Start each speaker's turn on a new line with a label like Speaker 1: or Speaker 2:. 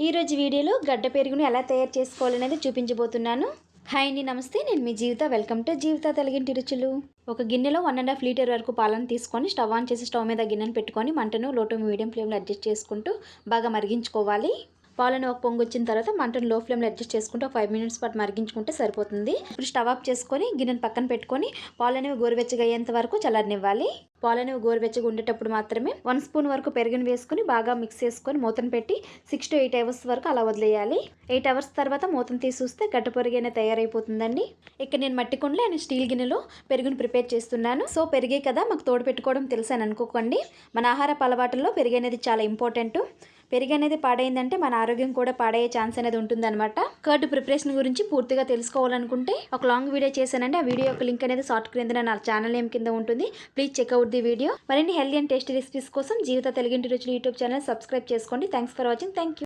Speaker 1: ఈరోజు వీడియోలో గడ్డ పెరుగును ఎలా తయారు చేసుకోవాలనేది చూపించబోతున్నాను. హాయ్ అండి, నమస్తే. నేను మీ జీవిత. వెల్కమ్ టు జీవిత తెలుగింటి రుచులు. ఒక గిన్నెలో 1.5 లీటర్ వరకు పాలను తీసుకొని స్టవ్ ఆన్ చేసి స్టవ్ మీద గిన్నెను పెట్టుకొని మంటను లో టు మీడియం ఫ్లేమ్లో అడ్జస్ట్ చేసుకుంటూ బాగా మరిగించుకోవాలి. పాలను ఒక పొంగు వచ్చిన తర్వాత మంటను లో ఫ్లేమ్లో అడ్జస్ట్ చేసుకుంటూ 5 మినిట్స్ పాటు మరిగించుకుంటే సరిపోతుంది. ఇప్పుడు స్టవ్ ఆఫ్ చేసుకొని గిన్నెను పక్కన పెట్టుకొని పాలనేవి గోరువెచ్చగా అయ్యేంత వరకు చల్లనివ్వాలి. పాలనేవి గోరువెచ్చగా ఉండేటప్పుడు మాత్రమే 1 స్పూన్ వరకు పెరుగును వేసుకుని బాగా మిక్స్ చేసుకొని మూతను పెట్టి 6 to 8 అవర్స్ వరకు అలా వదిలేయాలి. 8 అవర్స్ తర్వాత మూతను తీసి గడ్డ పెరుగు అనేది తయారైపోతుందండి. ఇక్కడ నేను మట్టి కుండలో అండ్ స్టీల్ గిన్నెలో పెరుగును ప్రిపేర్ చేస్తున్నాను. సో పెరిగే కదా మాకు తోడు పెట్టుకోవడం తెలుసు అని అనుకోకండి. మన ఆహారపు అలవాటుల్లో పెరుగు అనేది చాలా ఇంపార్టెంట్. పెరుగు అనేది పాడైందంటే మన ఆరోగ్యం కూడా పాడయ్యే ఛాన్స్ అనేది ఉంటుందన్నమాట. కర్డ్ ప్రిపరేషన్ గురించి పూర్తిగా తెలుసుకోవాలనుకుంటే ఒక లాంగ్ వీడియో చేశానండి. ఆ వీడియో యొక్క లింక్ అనేది షార్ట్ క్రింద నా ఛానల్ నేమ్ కింద ఉంటుంది. Please check out the video. మరిన్ని హెల్తీ అండ్ టేస్టీ రెసిపీస్ కోసం జీవిత తెలుగింటి రుచులు యూట్యూబ్ ఛానల్ సబ్స్క్రైబ్ చేసుకోండి. Thanks for watching. Thank you.